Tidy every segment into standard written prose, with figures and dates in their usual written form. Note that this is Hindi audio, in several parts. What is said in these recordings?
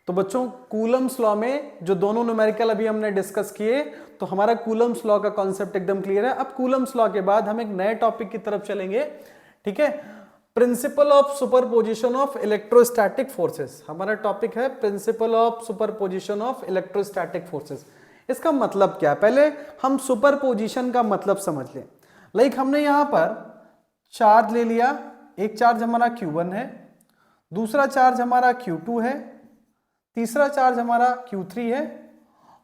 तो बच्चों कूलम्स लॉ में जो दोनों न्यूमेरिकल अभी हमने डिस्कस किए, तो हमारा कूलम्स लॉ का कॉन्सेप्ट एकदम क्लियर है। अब कूलम्स लॉ के बाद हम एक नए टॉपिक की तरफ चलेंगे, ठीक है। Principle of superposition of electrostatic forces हमारा टॉपिक है, principle of superposition of electrostatic forces. इसका मतलब क्या है, पहले हम सुपरपोजिशन का मतलब समझ लें। लाइक हमने यहां पर चार्ज ले लिया, एक चार्ज हमारा Q1 है, दूसरा चार्ज हमारा Q2 है, तीसरा चार्ज हमारा Q3 है,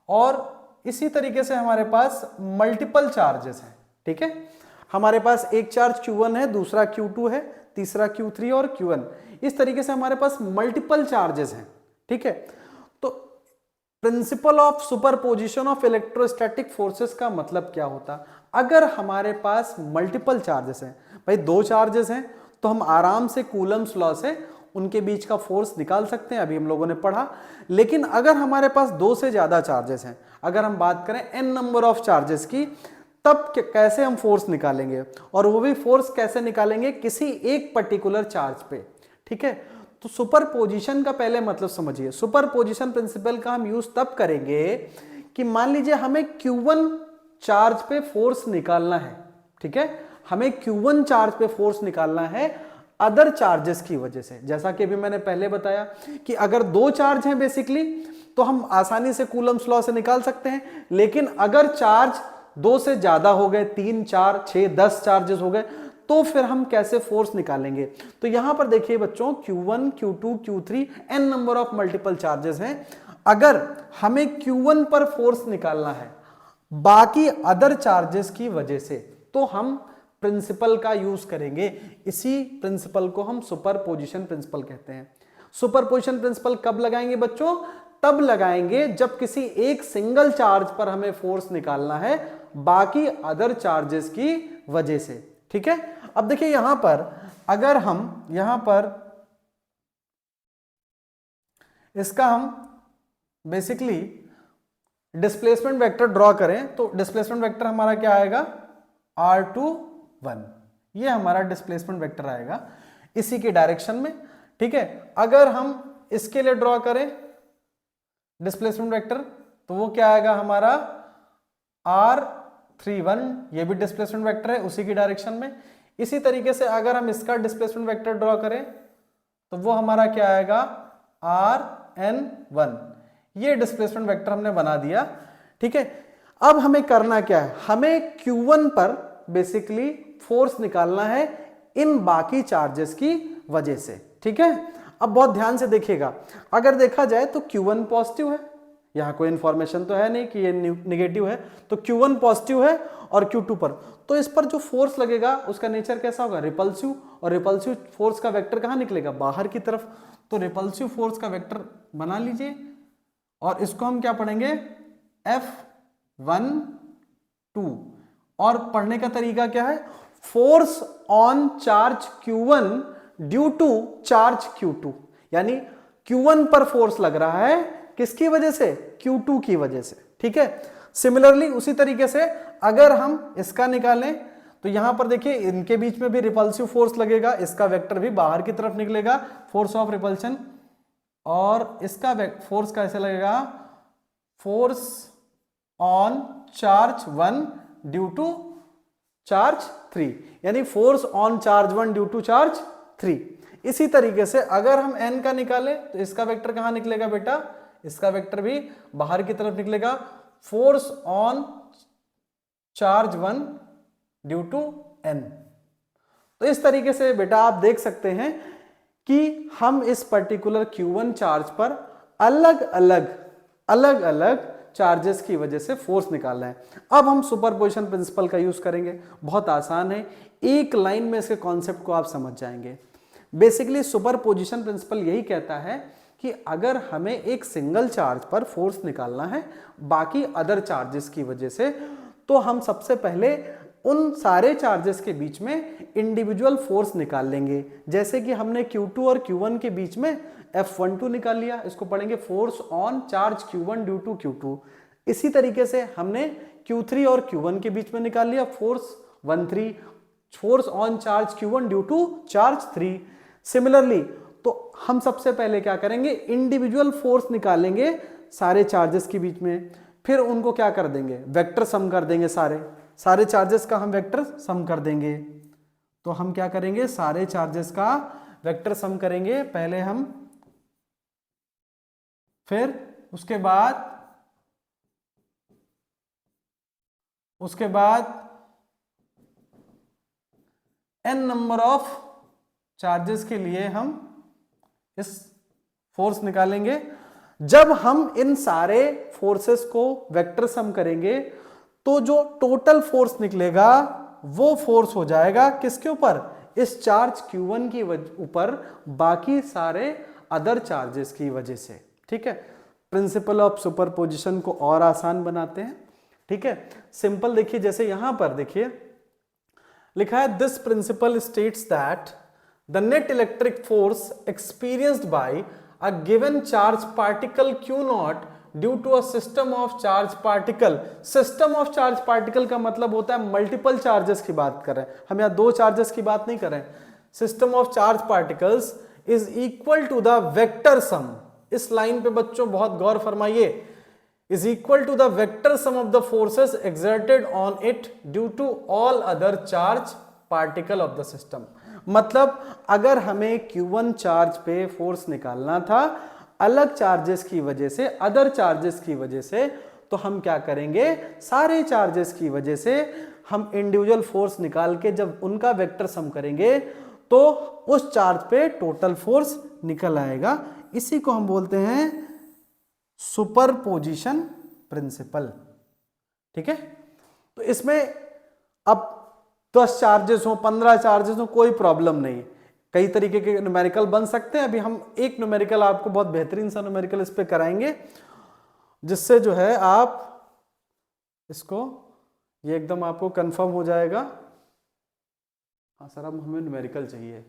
और इसी तरीके से हमारे पास मल्टीपल चार्जेस हैं, ठीक है। हमारे पास एक चार्ज Q1 है, दूसरा Q2 है, तीसरा Q3 और Q1, इस तरीके से हमारे पास मल्टीपल चार्जेस हैं, ठीक है। तो principle of superposition of electrostatic forces का मतलब क्या होता, अगर हमारे पास मल्टीपल चार्जेस हैं, भाई दो चार्जेस हैं, तो हम आराम से कूलम्स लॉ से उनके बीच का फोर्स निकाल सकते हैं, अभी हम लोगों ने पढ़ा। लेकिन अगर हमारे पास दो से ज्यादा चार्जेस हैं, अगर हम बात करें n नंबर ऑफ चार्जेस की, तब कैसे हम फोर्स निकालेंगे, और वो भी फोर्स कैसे निकालेंगे, किसी एक पर्टिकुलर चार्ज पे, ठीक है। तो सुपरपोजिशन का पहले मतलब समझिए। सुपरपोजिशन प्रिंसिपल का हम यूज तब करेंगे कि मान लीजिए हमें Q1 चार्ज पे फोर्स निकालना है, ठीक है, हमें Q1 चार्ज पे फोर्स निकालना है अदर चार्जेस की वजह से। जैसा कि अभी मैंने पहले बताया कि अगर दो चार्ज हैं बेसिकली, तो हम आसानी से कूलम्स लॉ से निकाल सकते हैं। लेकिन अगर चार्ज दो से ज्यादा हो गए, 3, 4, 6, 10 चार्जेस हो गए, तो फिर हम कैसे फोर्स निकालेंगे। तो यहां पर देखिए बच्चों, Q1, Q2, Q3 n number of multiple charges हैं। अगर हमें Q1 पर फोर्स निकालना है बाकी अदर चार्जेस की वजह से, तो हम प्रिंसिपल का यूज करेंगे। इसी प्रिंसिपल को हम सुपरपोजिशन प्रिंसिपल कहते हैं। सुपरपोजिशन प्रिंसिपल कब लगाएंगे बच्चों, तब लगाएंगे जब किसी एक सिंगल चार्ज पर हमें फोर्स निकालना है बाकी अदर चार्जेस की वजह से, ठीक है। अब देखिए यहां पर, अगर हम यहां पर इसका हम बेसिकली डिस्प्लेसमेंट वेक्टर ड्रॉ करें, तो डिस्प्लेसमेंट वेक्टर हमारा क्या आएगा, R21, ये हमारा डिस्प्लेसमेंट वेक्टर आएगा इसी के डायरेक्शन में, ठीक है। अगर हम इसके लिए ड्रॉ करें डिस्प्लेसमेंट वेक्टर, तो वो क्या आएगा हमारा R31, ये भी डिस्प्लेसमेंट वेक्टर है उसी की डायरेक्शन में। इसी तरीके से अगर हम इसका डिस्प्लेसमेंट वेक्टर ड्रॉ करें, तो वो हमारा क्या आएगा RN1, ये डिस्प्लेसमेंट वेक्टर हमने बना दिया, ठीक है। अब हमें करना क्या है, हमें Q1 पर बेसिकली फोर्स निकालना है इन बाकी चार्जेस की वजह से, ठीक है। अब बहुत ध्यान से देखिएगा, अगर देखा जाए तो Q1 पॉजिटिव है, यहां कोई इंफॉर्मेशन तो है नहीं कि ये नेगेटिव है, तो Q1 पॉजिटिव है और Q2 पर, तो इस पर जो फोर्स लगेगा उसका नेचर कैसा होगा, रिपल्सिव, और रिपल्सिव फोर्स का वेक्टर कहां निकलेगा, बाहर की तरफ। तो रिपल्सिव फोर्स का वेक्टर बना लीजिए, और इसको हम क्या पढ़ेंगे, F12, और पढ़ने का तरीका क्या है, force on charge Q1 due to charge Q2, यानी Q1 पर फोर्स लग रहा है किसकी वजह से, Q2 की वजह से, ठीक है। सिमिलरली उसी तरीके से अगर हम इसका निकालें, तो यहां पर देखिए इनके बीच में भी रिपल्सिव फोर्स लगेगा, इसका वेक्टर भी बाहर की तरफ निकलेगा, फोर्स ऑफ रिपल्शन, और इसका फोर्स कैसे लगेगा, force on charge 1 due to charge 3, यानी force on charge 1 due to charge 3। इसी तरीके से अगर हम n का निकालें, तो इसका वेक्टर कहां निकलेगा बेटा, इसका वेक्टर भी बाहर की तरफ निकलेगा, force on charge 1 due to n। तो इस तरीके से बेटा आप देख सकते हैं कि हम इस पर्टिकुलर Q1 चार्ज पर अलग अलग चार्जेस की वजह से फोर्स निकालना है। अब हम सुपरपोजिशन प्रिंसिपल का यूज करेंगे, बहुत आसान है, एक लाइन में इसके कॉन्सेप्ट को आप समझ जाएंगे। बेसिकली सुपरपोजिशन प्रिंसिपल यही कहता है कि अगर हमें एक सिंगल चार्ज पर फोर्स निकालना है बाकी अदर चार्जेस की वजह से, तो हम सबसे पहले उन सारे चार्जेस के बीच में इंडिविजुअल फोर्स निकाल लेंगे। जैसे कि हमने Q2 और Q1 के बीच में F12 निकाल लिया, इसको पढ़ेंगे force on charge Q1 due to Q2। इसी तरीके से हमने Q3 और Q1 के बीच में निकाल लिया force 13, force on charge Q1 due to charge 3। Similarly तो हम सबसे पहले क्या करेंगे, इंडिविजुअल फोर्स निकालेंगे सारे चार्जेस के बीच में, फिर उनको क्या कर देंगे, वेक्टर सम कर देंगे, सारे चार्जेस का हम वेक्टर सम कर देंगे। तो हम क्या करेंगे, सारे चार्जेस का वेक्टर सम करेंगे पहले हम, फिर उसके बाद n नंबर ऑफ चार्जेस के लिए हम इस फोर्स निकालेंगे। जब हम इन सारे फोर्सेस को वेक्टर सम करेंगे तो जो टोटल फोर्स निकलेगा वो फोर्स हो जाएगा किसके ऊपर, इस चार्ज Q1 की ऊपर बाकी सारे अदर चार्जेस की वजह से। ठीक है, प्रिंसिपल ऑफ सुपरपोजिशन को और आसान बनाते हैं। ठीक है, सिंपल देखिए, जैसे यहां पर देखिए लिखा है, this principle states that the net electric force experienced by a given charge particle Q not due to a system of charge particle. System of charge particle का मतलब होता है मल्टीपल चार्जेस की बात कर रहे हैं हम, यहाँ दो चार्जेस की बात नहीं कर रहे हैं। System of charge particles is equal to the vector sum, इस लाइन पे बच्चों बहुत गौर फरमाइए, is equal to the vector sum of the forces exerted on it due to all other charge particle of the system। मतलब अगर हमें Q1 चार्ज पे फोर्स निकालना था अलग चार्जेस की वजह से, अदर चार्जेस की वजह से, तो हम क्या करेंगे, सारे चार्जेस की वजह से हम इंडिविजुअल फोर्स निकाल के जब उनका वेक्टर सम करेंगे तो उस चार्ज पे टोटल फोर्स निकल आएगा। इसी को हम बोलते हैं सुपरपोजिशन प्रिंसिपल। ठीक है, तो इसमें अब 10 चार्जेस हो, 15 चार्जेस हो, कोई प्रॉब्लम नहीं, कई तरीके के न्यूमेरिकल बन सकते हैं। अभी हम एक न्यूमेरिकल आपको, बहुत बेहतरीन सा न्यूमेरिकल इस पे कराएंगे, जिससे जो है आप इसको, ये एकदम आपको कंफर्म हो जाएगा। हाँ सर, अब हमें न्यूमेरिकल चाहिए।